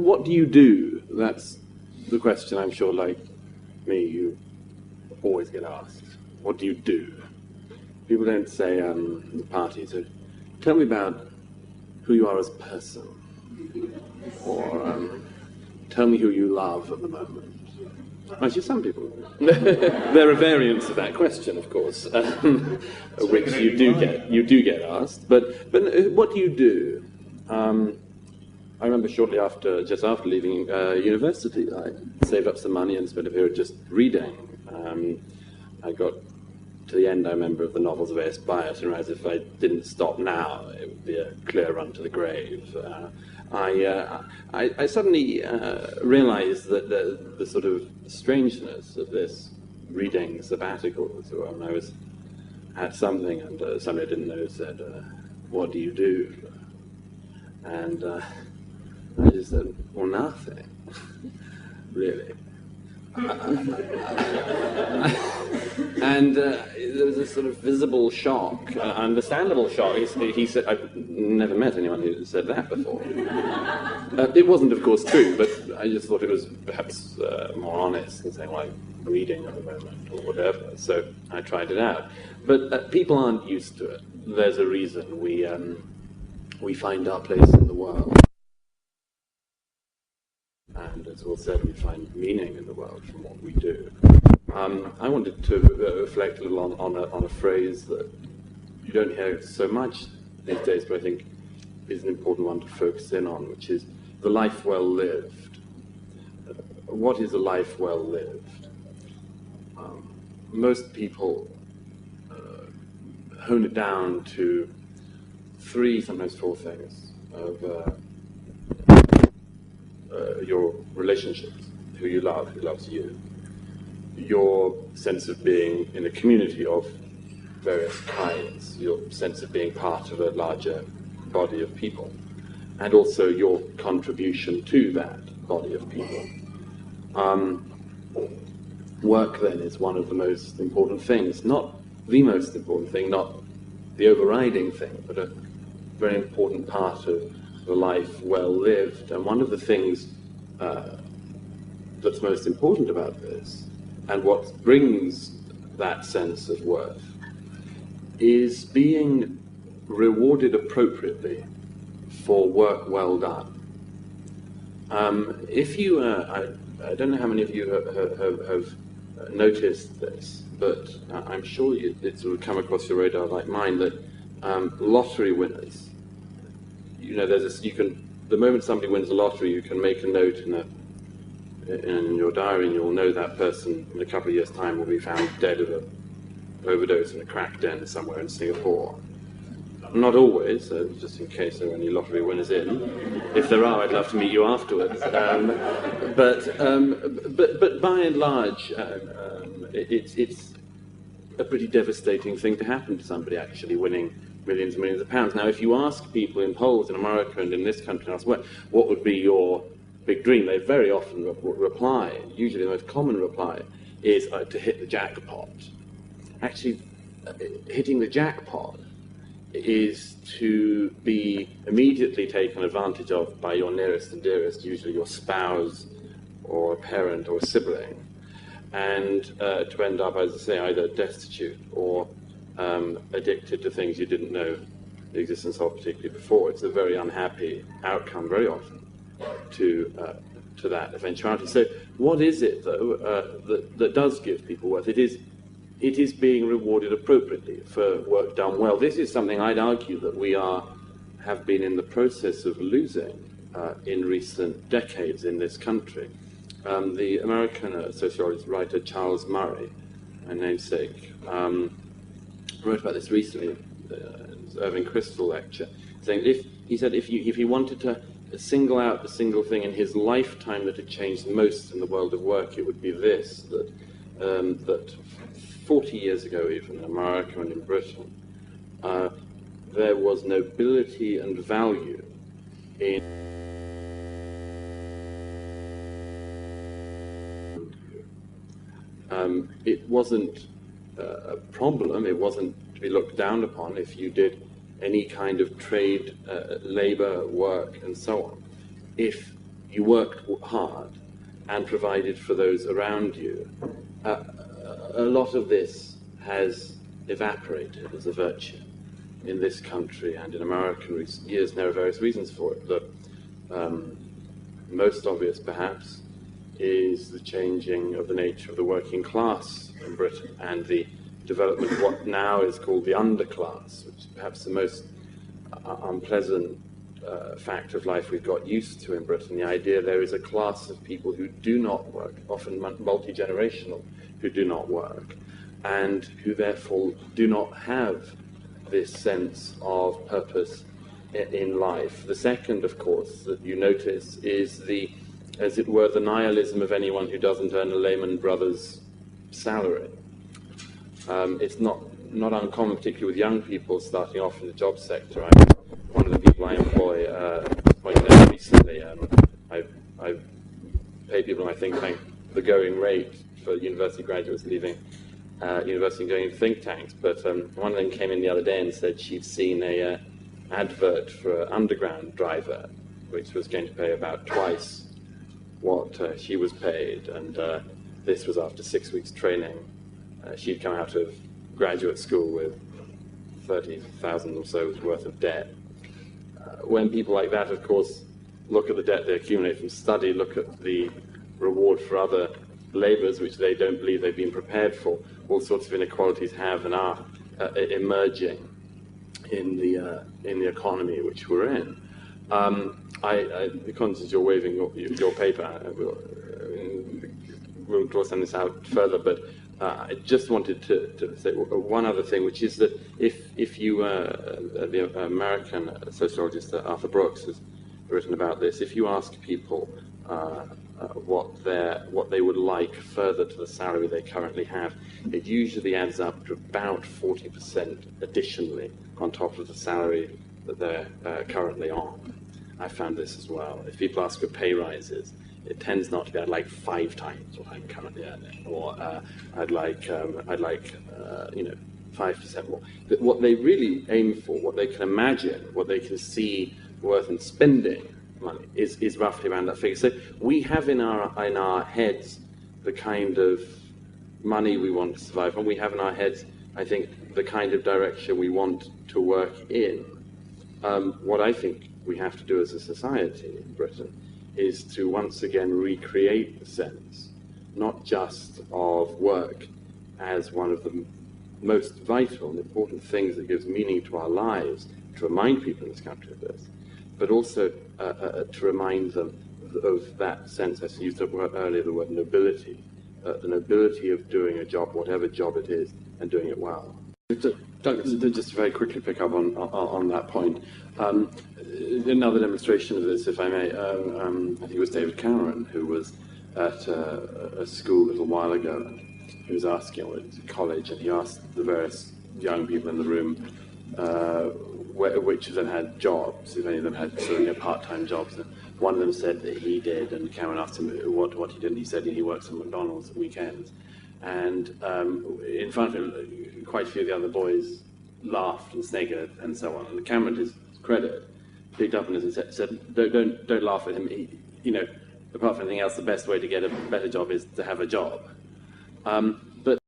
what do you do? That's the question I'm sure, like me, you always get asked. What do you do? People don't say the party, so tell me about who you are as a person. Or tell me who you love at the moment. Actually, some people. There are variants of that question, of course, which you do get asked. But what do you do? I remember shortly after, just after leaving university, I saved up some money and spent a period just reading. I got to the end, I remember, of the novels of A.S. Byatt, and realized if I didn't stop now, it would be a clear run to the grave. I suddenly realized that the sort of strangeness of this reading sabbatical, when I was at something and somebody I didn't know said, "What do you do?" And I just said, "Well, nothing, really." And there was a sort of visible shock, understandable shock. He said, I've never met anyone who said that before. It wasn't, of course, true, but I just thought it was perhaps more honest than saying, well, I'm reading at the moment, or whatever. So I tried it out. But people aren't used to it. There's a reason we find our place in the world. And as Will said, we find meaning in the world from what we do. I wanted to reflect a little on a phrase that you don't hear so much these days, but I think is an important one to focus in on, which is the life well lived. What is a life well lived? Most people hone it down to 3, sometimes 4 things of your relationships, who you love, who loves you, your sense of being in a community of various kinds, your sense of being part of a larger body of people, and also your contribution to that body of people. Work, then, is one of the most important things, not the most important thing, not the overriding thing, but a very important part of the life well lived. And one of the things that's most important about this, and what brings that sense of worth, is being rewarded appropriately for work well done. If you, I don't know how many of you have noticed this, but I'm sure it's sort of come across your radar like mine, that lottery winners, you know, the moment somebody wins the lottery, you can make a note in your diary, and you'll know that person in a couple of years' time will be found dead of an overdose in a crack den somewhere in Singapore. Not always, just in case there are any lottery winners in. If there are, I'd love to meet you afterwards. But by and large, it's a pretty devastating thing to happen to somebody actually winning millions and millions of pounds. Now, if you ask people in polls in America and in this country and elsewhere, what would be your big dream, they very often reply, usually the most common reply, is to hit the jackpot. Actually, hitting the jackpot is to be immediately taken advantage of by your nearest and dearest, usually your spouse or a parent or a sibling, and to end up, as I say, either destitute or addicted to things you didn't know the existence of particularly before. It's a very unhappy outcome very often to that eventuality. So what is it, though, that does give people worth? It is being rewarded appropriately for work done well. This is something I'd argue that we have been in the process of losing in recent decades in this country. The American sociologist writer Charles Murray, my namesake, wrote about this recently in his Irving Kristol lecture, saying if he wanted to single out the single thing in his lifetime that had changed most in the world of work, it would be this, that 40 years ago, even in America and in Britain, there was nobility and value in it wasn't a problem, it wasn't to be looked down upon if you did any kind of trade, labor, work, and so on, if you worked hard and provided for those around you. A lot of this has evaporated as a virtue in this country and in America in recent years, and there are various reasons for it. The most obvious, perhaps, is the changing of the nature of the working class in Britain and the development of what now is called the underclass, which is perhaps the most unpleasant fact of life we've got used to in Britain. The idea there is a class of people who do not work, often multi-generational, who do not work, and who therefore do not have this sense of purpose in life. The second, of course, that you notice is the, as it were, the nihilism of anyone who doesn't earn a Lehman Brothers salary. It's not uncommon, particularly with young people starting off in the job sector. One of the people I employ pointed out recently, I pay people in my think tank the going rate for university graduates leaving university and going into think tanks, but one of them came in the other day and said she'd seen a advert for an underground driver, which was going to pay about twice what she was paid, and this was after 6 weeks training. She'd come out of graduate school with 30,000 or so worth of debt. When people like that, of course, look at the debt they accumulate from study, look at the reward for other labours which they don't believe they've been prepared for, all sorts of inequalities have and are emerging in the economy which we're in. The constance you're waving your paper, we'll draw some of this out further, but I just wanted to say one other thing, which is that if you, the American sociologist Arthur Brooks has written about this, if you ask people what they would like further to the salary they currently have, it usually adds up to about 40% additionally on top of the salary that they're currently on. I found this as well. If people ask for pay rises, it tends not to be, I'd like 5 times what I'm currently earning, or I'd like 5% more. But what they really aim for, what they can imagine, what they can see worth in spending money is roughly around that figure. So we have in our heads the kind of money we want to survive, and we have in our heads, I think, the kind of direction we want to work in. What I think we have to do as a society in Britain is to once again recreate the sense, not just of work as one of the most vital and important things that gives meaning to our lives, to remind people in this country of this, but also to remind them of that sense. I used the word earlier, the word nobility, the nobility of doing a job, whatever job it is, and doing it well. Just to very quickly pick up on that point, another demonstration of this, if I may, I think it was David Cameron, who was at a school a little while ago, and he was asking, at college, and he asked the various young people in the room which of them had jobs, if any of them had sort of part-time jobs. And one of them said that he did, and Cameron asked him what he did, and he said he works at McDonald's at weekends. And in front of him, quite a few of the other boys laughed and sniggered and so on. And Cameron, to his credit, picked up on this and said, don't laugh at him. He, apart from anything else, the best way to get a better job is to have a job.